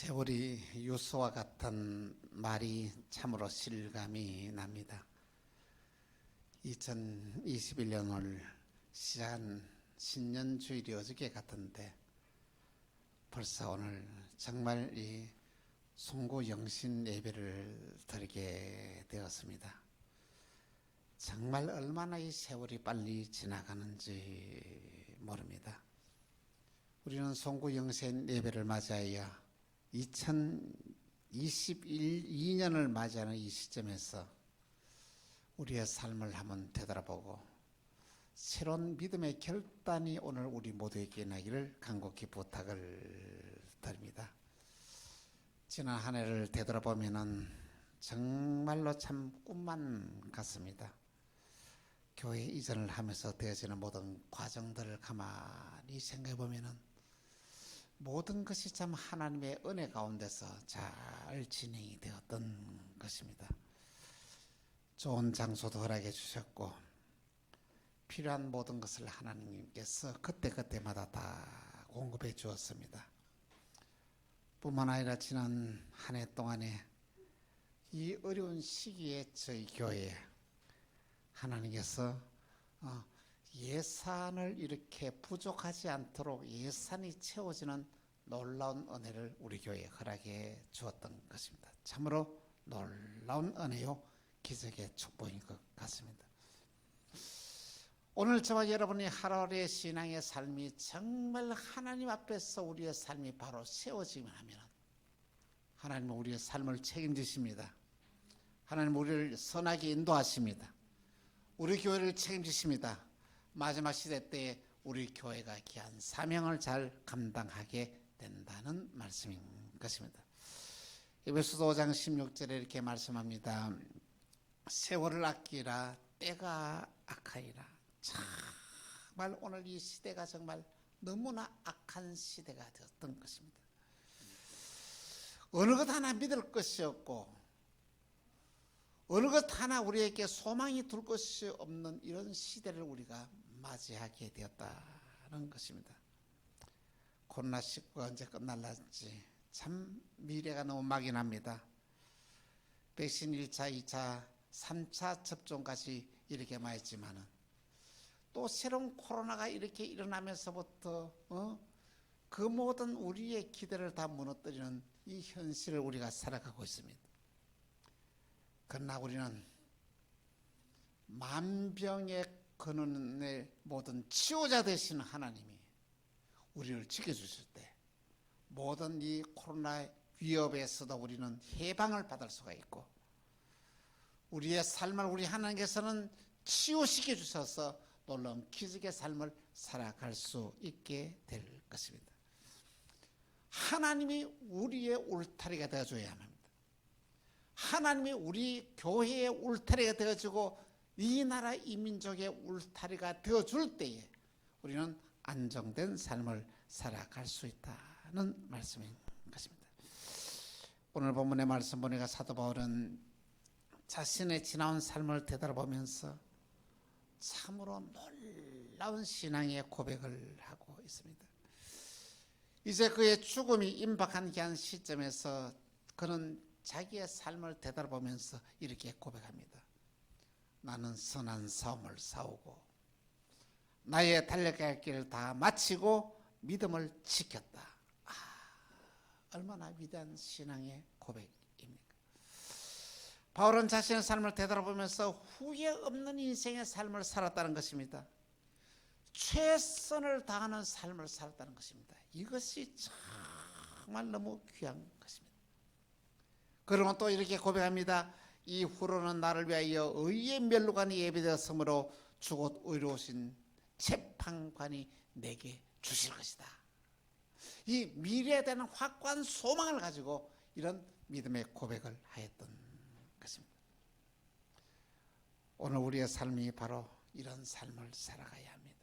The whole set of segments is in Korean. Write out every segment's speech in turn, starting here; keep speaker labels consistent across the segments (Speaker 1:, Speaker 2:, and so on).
Speaker 1: 세월이 유서와 같은 말이 참으로 실감이 납니다. 2021년을 시작한 신년주일이 어저께 같은데 벌써 오늘 정말 이 송구영신 예배를 드리게 되었습니다. 정말 얼마나 이 세월이 빨리 지나가는지 모릅니다. 우리는 송구영신 예배를 맞이하여 2022년을 맞이하는 이 시점에서 우리의 삶을 한번 되돌아보고 새로운 믿음의 결단이 오늘 우리 모두에게 일어나기를 간곡히 부탁을 드립니다. 지난 한 해를 되돌아보면 정말로 참 꿈만 같습니다. 교회 이전을 하면서 되어지는 모든 과정들을 가만히 생각해 보면 모든 것이 참 하나님의 은혜 가운데서 잘 진행이 되었던 것입니다. 좋은 장소도 허락해 주셨고 필요한 모든 것을 하나님께서 그때그때마다 다 공급해 주었습니다. 뿐만 아니라 지난 한 해 동안에 이 어려운 시기에 저희 교회에 하나님께서 예산을 이렇게 부족하지 않도록 예산이 채워지는 놀라운 은혜를 우리 교회에 허락해 주었던 것입니다. 참으로 놀라운 은혜요 기적의 축복인 것 같습니다. 오늘 저와 여러분이 하루하루의 신앙의 삶이 정말 하나님 앞에서 우리의 삶이 바로 세워지면 하면 하나님은 우리의 삶을 책임지십니다. 하나님은 우리를 선하게 인도하십니다. 우리 교회를 책임지십니다. 마지막 시대 때에 우리 교회가 귀한 사명을 잘 감당하게 된다는 말씀인 것입니다. 에베소서 5장 16절에 이렇게 말씀합니다. 세월을 아끼라 때가 악하니라. 정말 오늘 이 시대가 정말 너무나 악한 시대가 되었던 것입니다. 어느 것 하나 믿을 것이 없고 어느 것 하나 우리에게 소망이 둘 것이 없는 이런 시대를 우리가 맞이하게 되었다는 것입니다. 코로나19가 언제 끝날지 참 미래가 너무 막연합니다. 백신 1차, 2차, 3차 접종까지 이렇게 많이 했지만은 또 새로운 코로나가 이렇게 일어나면서부터 그 모든 우리의 기대를 다 무너뜨리는 이 현실을 우리가 살아가고 있습니다. 그러나 우리는 만병의 근원의 모든 치유자 되시는 하나님이 우리를 지켜주실 때 모든 이 코로나 위협에서도 우리는 해방을 받을 수가 있고 우리의 삶을 우리 하나님께서는 치유시켜 주셔서 놀라운 기적의 삶을 살아갈 수 있게 될 것입니다. 하나님이 우리의 울타리가 되어줘야 합니다. 하나님이 우리 교회의 울타리가 되어주고 이 나라 이 민족의 울타리가 되어줄 때에 우리는 안정된 삶을 살아갈 수 있다는 말씀인 것입니다. 오늘 본문의 말씀 보니까 사도 바울은 자신의 지나온 삶을 되돌아보면서 참으로 놀라운 신앙의 고백을 하고 있습니다. 이제 그의 죽음이 임박한 귀한 시점에서 그는 자기의 삶을 되돌아보면서 이렇게 고백합니다. 나는 선한 싸움을 싸우고 나의 달려가야 할 길을 다 마치고 믿음을 지켰다. 얼마나 위대한 신앙의 고백입니까? 바울은 자신의 삶을 되돌아보면서 후회 없는 인생의 삶을 살았다는 것입니다. 최선을 다하는 삶을 살았다는 것입니다. 이것이 정말 너무 귀한 것입니다. 그러면 또 이렇게 고백합니다. 이후로는 나를 위하여 의의 멸류관이 예비되었으므로 주곧 의로우신 재판관이 내게 주실 것이다. 이 미래에 대한 확고한 소망을 가지고 이런 믿음의 고백을 하였던 것입니다. 오늘 우리의 삶이 바로 이런 삶을 살아가야 합니다.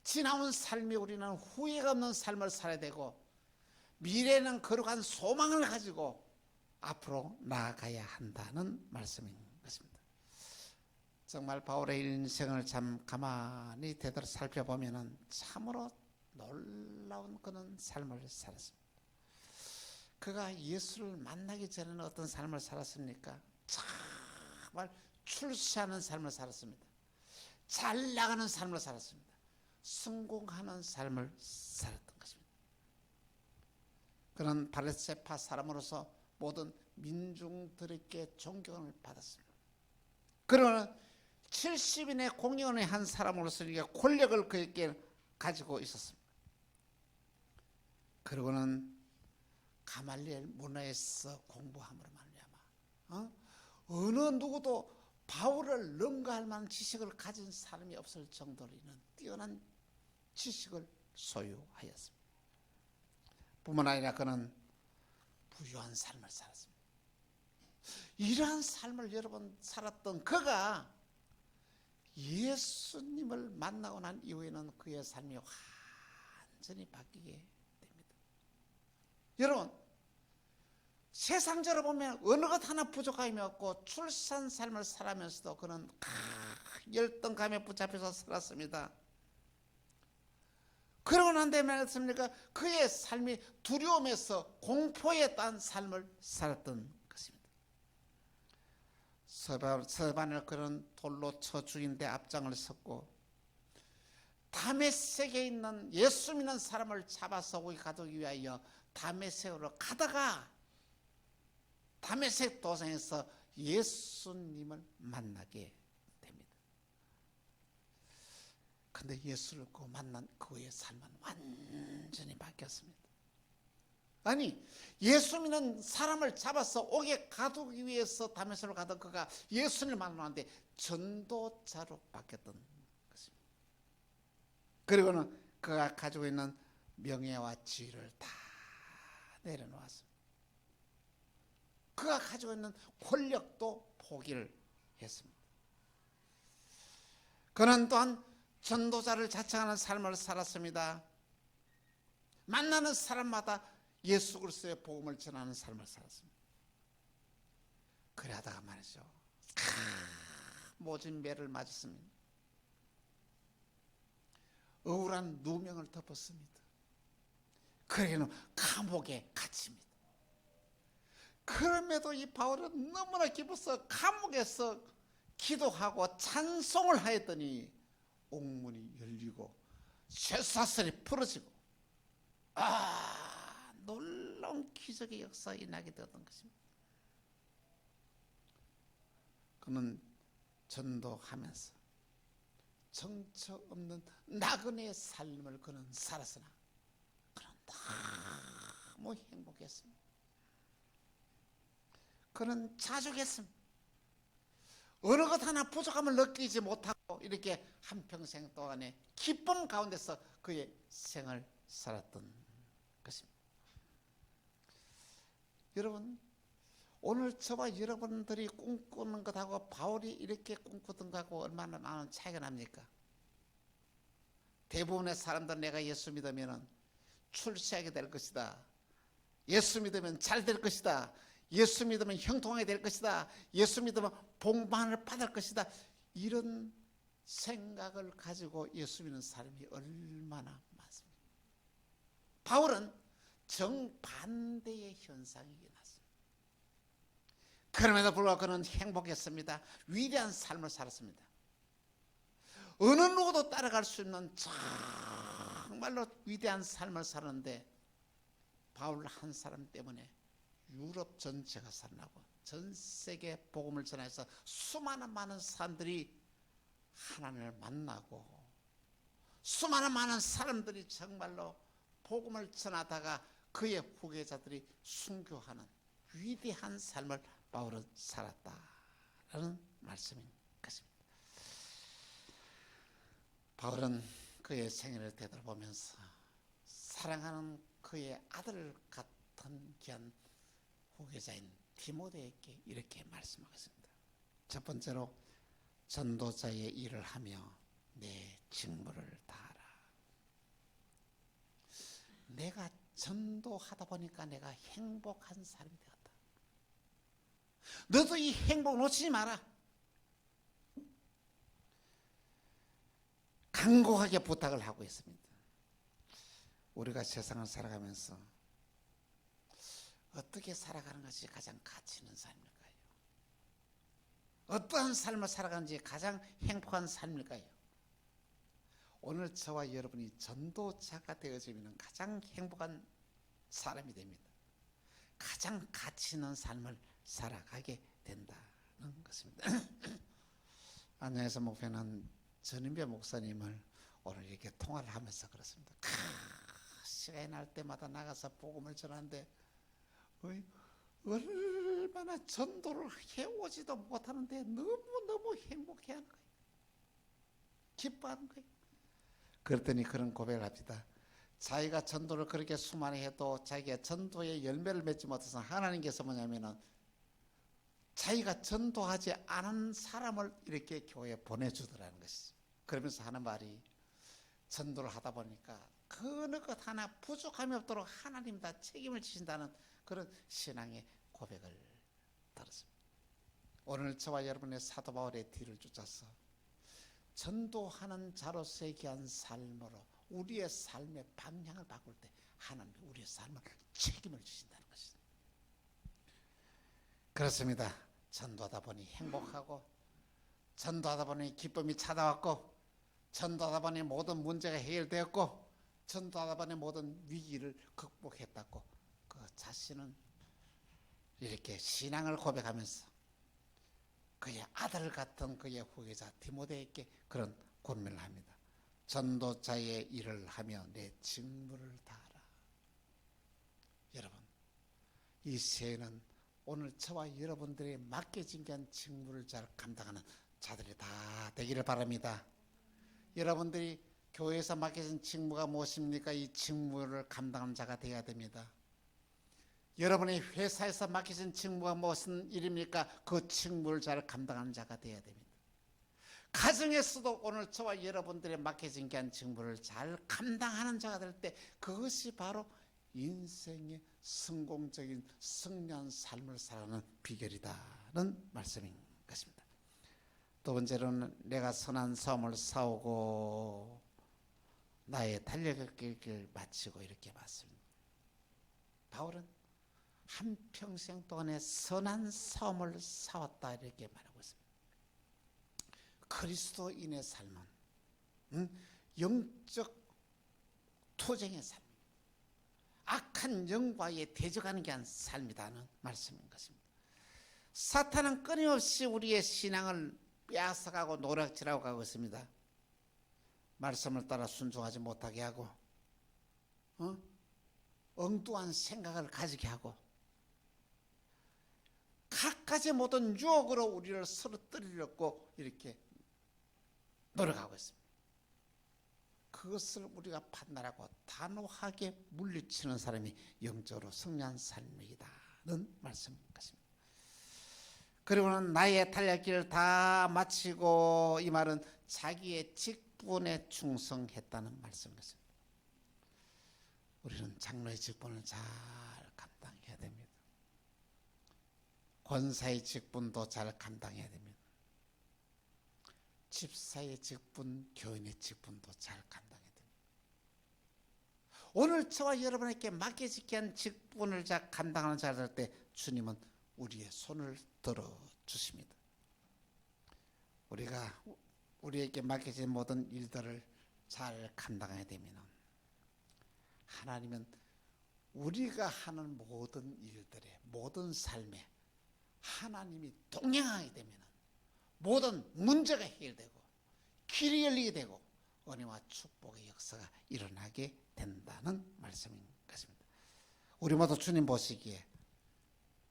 Speaker 1: 지나온 삶이 우리는 후회가 없는 삶을 살아야 되고 미래에는 거룩한 소망을 가지고 앞으로 나아가야 한다는 말씀인 것입니다. 정말 바울의 인생을 참 가만히 되돌아 살펴보면 참으로 놀라운 그런 삶을 살았습니다. 그가 예수를 만나기 전에는 어떤 삶을 살았습니까? 정말 출세하는 삶을 살았습니다. 잘 나가는 삶을 살았습니다. 성공하는 삶을 살았던 것입니다. 그는 바리새파 사람으로서 모든 민중들에게 존경을 받았습니다. 그러나 70인의 공의원의 한 사람으로서 권력을 그에게 가지고 있었습니다. 그리고는 가말리엘 문화에서 공부함으로 말미암아 어느 누구도 바울을 능가할 만한 지식을 가진 사람이 없을 정도로 이는 뛰어난 지식을 소유하였습니다. 뿐만 아니라 그는 부유한 삶을 살았습니다. 이러한 삶을 여러분 살았던 그가 예수님을 만나고 난 이후에는 그의 삶이 완전히 바뀌게 됩니다. 여러분, 세상적으로 보면 어느 것 하나 부족함이 없고 출산 삶을 살아면서도 그는 열등감에 붙잡혀서 살았습니다. 그러고 난 다음에 말씀입니까? 그의 삶이 두려움에서 공포에 딴 삶을 살았던 것입니다. 서반을 그런 돌로 쳐 죽인 데 앞장을 섰고 다메섹에 있는 예수 믿는 사람을 잡아서 오게 가두기 위하여 다메섹으로 가다가 다메섹 도상에서 예수님을 만나게 됩니다. 그런데 예수를 만난 그의 삶은 완전히 바뀌었습니다. 아니, 예수 믿는 사람을 잡아서 옥에 가두기 위해서 다메섹으로 가던 그가 예수님을 만나는데 전도자로 바뀌었던 것입니다. 그리고는 그가 가지고 있는 명예와 지위를 다 내려놓았습니다. 그가 가지고 있는 권력도 포기를 했습니다. 그는 또한 전도자를 자청하는 삶을 살았습니다. 만나는 사람마다 예수 그리스도의 복음을 전하는 삶을 살았습니다. 그래 하다가 말이죠, 모진 매를 맞았습니다. 억울한 누명을 덮었습니다. 그래는 감옥에 갇힙니다. 그럼에도 이 바울은 너무나 기뻐서 감옥에서 기도하고 찬송을 하였더니 옥문이 열리고 쇠사슬이 풀어지고 놀라운 기적의 역사가 일어나게 되었던 것입니다. 그는 전도하면서 정처 없는 나그네의 삶을 그는 살았으나 그는 너무 행복했습니다. 그는 자족했습니다. 어느 것 하나 부족함을 느끼지 못하고 이렇게 한평생 동안에 기쁨 가운데서 그의 생을 살았던 것입니다. 여러분, 오늘 저와 여러분들이 꿈꾸는 것하고 바울이 이렇게 꿈꾸던 것하고 얼마나 많은 차이가 납니까? 대부분의 사람들은 내가 예수 믿으면 출세하게 될 것이다, 예수 믿으면 잘 될 것이다, 예수 믿으면 형통하게 될 것이다, 예수 믿으면 복만을 받을 것이다, 이런 생각을 가지고 예수 믿는 사람이 얼마나 많습니까? 바울은 정반대의 현상이 일어났습니다. 그럼에도 불구하고 그는 행복했습니다. 위대한 삶을 살았습니다. 어느 누구도 따라갈 수 있는 정말로 위대한 삶을 사는데 바울 한 사람 때문에 유럽 전체가 살아나고 전 세계 복음을 전해서 수많은 많은 사람들이 하나님을 만나고 수많은 많은 사람들이 정말로 복음을 전하다가 그의 후계자들이 순교하는 위대한 삶을 바울은 살았다라는 말씀인 것입니다. 바울은 그의 생애를 되돌아보면서 사랑하는 그의 아들 같은 귀한 후계자인 디모데에게 이렇게 말씀하겠습니다. 첫 번째로 전도자의 일을 하며 내 직무를 다하라. 내가 전도하다 보니까 내가 행복한 사람이 되었다. 너도 이 행복 놓치지 마라. 간곡하게 부탁을 하고 있습니다. 우리가 세상을 살아가면서 어떻게 살아가는 것이 가장 가치 있는 삶일까요? 어떠한 삶을 살아가는지 가장 행복한 삶일까요? 오늘 저와 여러분이 전도자가 되어지면 가장 행복한 사람이 됩니다. 가장 가치 있는 삶을 살아가게 된다는 것입니다. 안양에서 목회는 전인배 목사님을 오늘 이렇게 통화를 하면서 그렇습니다. 시간이 날 때마다 나가서 복음을 전하는데 얼마나 전도를 해오지도 못하는데 너무너무 행복해하는 거예요. 기뻐하는 거예요. 그랬더니 그런 고백을 합니다. 자기가 전도를 그렇게 수많이 해도 자기가 전도의 열매를 맺지 못해서 하나님께서 뭐냐면은 자기가 전도하지 않은 사람을 이렇게 교회에 보내주더라는 것이죠. 그러면서 하는 말이 전도를 하다 보니까 그 어느 것 하나 부족함이 없도록 하나님 다 책임을 지신다는 그런 신앙의 고백을 들었습니다. 오늘 저와 여러분의 사도 바울의 뒤를 쫓아서 전도하는 자로서의 귀한 삶으로 우리의 삶의 방향을 바꿀 때 하나님 우리의 삶을 책임을 지신다는 것입니다. 그렇습니다. 전도하다 보니 행복하고 전도하다 보니 기쁨이 찾아왔고 전도하다 보니 모든 문제가 해결되었고 전도하다 보니 모든 위기를 극복했다고 그 자신은 이렇게 신앙을 고백하면서 그의 아들 같은 그의 후계자 디모데에게 그런 권면을 합니다. 전도자의 일을 하며 내 직무를 다하라. 여러분, 이 새해는 오늘 저와 여러분들의 맡겨진 귀한 직무를 잘 감당하는 자들이 다 되기를 바랍니다. 여러분들이 교회에서 맡겨진 직무가 무엇입니까? 이 직무를 감당하는 자가 되어야 됩니다. 여러분의 회사에서 맡겨진 직무가 무슨 일입니까? 그 직무를 잘 감당하는 자가 되어야 됩니다. 가정에서도 오늘 저와 여러분들의 맡겨진 귀한 직무를 잘 감당하는 자가 될 때 그것이 바로 인생의 성공적인 승리한 삶을 살아가는 비결이다는 말씀인 것입니다. 두 번째로는 내가 선한 삶을 싸우고 나의 달려갈 길을 마치고 이렇게 말씀입니다. 바울은 한평생 동안에 선한 삶을 싸웠다 이렇게 말하고 있습니다. 그리스도인의 삶은 영적 투쟁의 삶, 악한 영과의 대적하는 게 한 삶이라는 말씀인 것입니다. 사탄은 끊임없이 우리의 신앙을 빼앗아가고 노략질하고 가고 있습니다. 말씀을 따라 순종하지 못하게 하고 엉뚱한 생각을 가지게 하고 갖가지 모든 유혹으로 우리를 쓰러뜨리려고 이렇게 노력하고 있습니다. 그것을 우리가 판단하고 단호하게 물리치는 사람이 영적으로 승리한 삶이다는 말씀인 것입니다. 그리고는 나의 달려길을 다 마치고 이 말은 자기의 직분에 충성했다는 말씀인 것입니다. 우리는 장로의 직분을 잘 감당해야 됩니다. 권사의 직분도 잘 감당해야 됩니다. 집사의 직분, 교인의 직분도 잘 감당해야 됩니다. 오늘 저와 여러분에게 맡겨지게 한 직분을 잘 감당하는 자가 될 때 주님은 우리의 손을 들어주십니다. 우리가 우리에게 맡겨진 모든 일들을 잘 감당해야 되면 하나님은 우리가 하는 모든 일들에 모든 삶에 하나님이 동행하게 되면 모든 문제가 해결되고 길이 열리게 되고 은혜와 축복의 역사가 일어나게 된다는 말씀인 것입니다. 우리 모두 주님 보시기에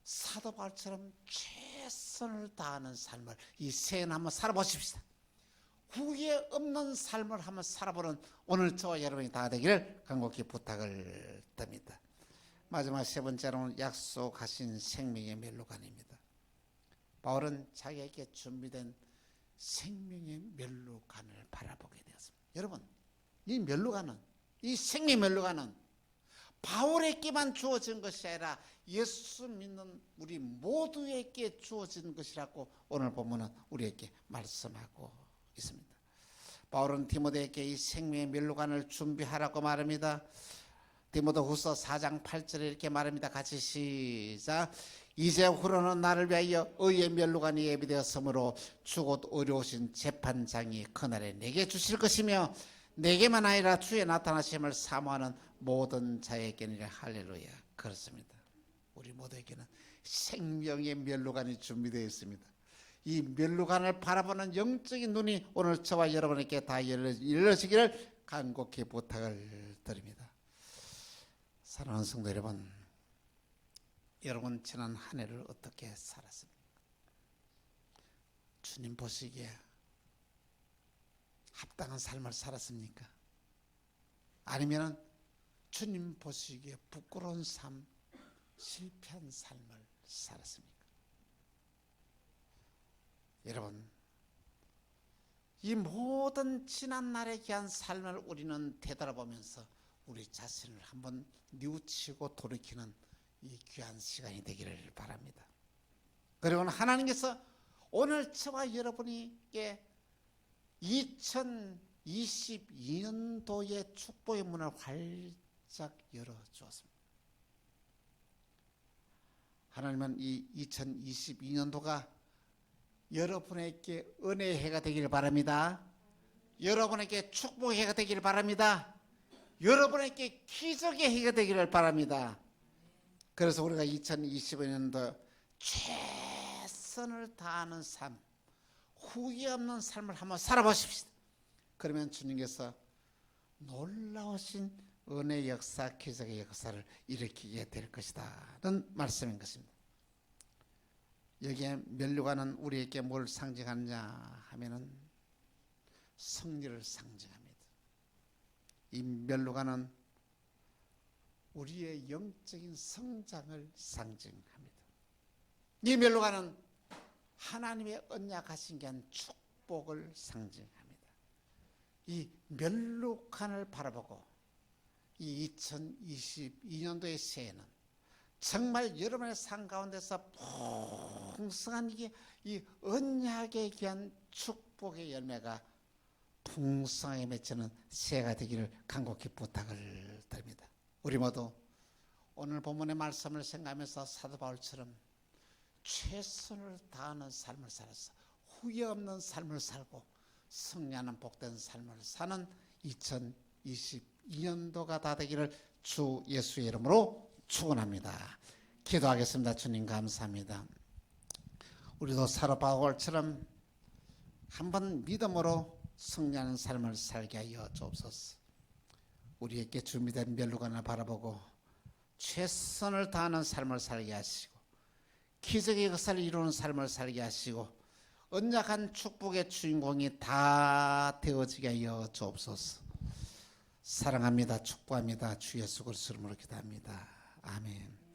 Speaker 1: 사도 바울처럼 최선을 다하는 삶을 이 새해는 한번 살아보십시다. 후회 없는 삶을 한번 살아보는 오늘 저와 여러분이 다 되기를 간곡히 부탁을 드립니다. 마지막 세 번째로는 약속하신 생명의 멸류관입니다. 바울은 자기에게 준비된 생명의 멸류관을 바라보게 되었습니다. 여러분, 이 멸류관은, 이 생명의 멸류관은 바울에게만 주어진 것이 아니라 예수 믿는 우리 모두에게 주어진 것이라고 오늘 본문은 우리에게 말씀하고 있습니다. 바울은 디모데에게 이 생명의 멸류관을 준비하라고 말합니다. 디모데후서 4장 8절에 이렇게 말합니다. 같이 시작. 이제후로는 나를 위하여 의의 멸류관이 예비되었으므로 주곧 어려우신 재판장이 그날에 내게 주실 것이며 내게만 아니라 주의 나타나심을 사모하는 모든 자에게니라. 할렐루야. 그렇습니다. 우리 모두에게는 생명의 멸류관이 준비되어 있습니다. 이 멸류관을 바라보는 영적인 눈이 오늘 저와 여러분에게 다 열려지기를 간곡히 부탁을 드립니다. 사랑하는 성도 여러분, 여러분 지난 한 해를 어떻게 살았습니까? 주님 보시기에 합당한 삶을 살았습니까? 아니면 주님 보시기에 부끄러운 삶, 실패한 삶을 살았습니까? 여러분, 이 모든 지난 날에 귀한 삶을 우리는 되돌아보면서 우리 자신을 한번 뉘우치고 돌이키는 이 귀한 시간이 되기를 바랍니다. 그리고 하나님께서 오늘 저와 여러분에게 2022년도의 축복의 문을 활짝 열어주었습니다. 하나님은 이 2022년도가 여러분에게 은혜의 해가 되기를 바랍니다. 여러분에게 축복의 해가 되기를 바랍니다. 여러분에게 기적의 해가 되기를 바랍니다. 그래서 우리가 2025년도 최선을 다하는 삶, 후회 없는 삶을 한번 살아보십시오. 그러면 주님께서 놀라우신 은혜의 역사, 기적의 역사를 일으키게 될 것이다는 말씀인 것입니다. 여기에 멸류관은 우리에게 뭘 상징하느냐 하면은 승리를 상징합니다. 이 멸류관은 우리의 영적인 성장을 상징합니다. 이 멸류관은 하나님의 언약하신 게 한 축복을 상징합니다. 이 멸류관을 바라보고 이 2022년도의 새해는 정말 여러분의 삶 가운데서 풍성한 이 언약에 귀한 축복의 열매가 풍성하게 맺히는 새해가 되기를 간곡히 부탁을 드립니다. 우리 모두 오늘 본문의 말씀을 생각하면서 사도 바울처럼 최선을 다하는 삶을 살아서 후회 없는 삶을 살고 승리하는 복된 삶을 사는 2022년도가 다 되기를 주 예수의 이름으로 축원합니다. 기도하겠습니다. 주님 감사합니다. 우리도 사도 바울처럼 한번 믿음으로 승리하는 삶을 살게 하여 주옵소서. 우리에게 준비된 멸류관을 바라보고 최선을 다하는 삶을 살게 하시고 기적의 역사를 이루는 삶을 살게 하시고 언약한 축복의 주인공이 다 되어지게 하여 주옵소서. 사랑합니다. 축복합니다. 주 예수 그리스도 이름으로 기도합니다. 아멘.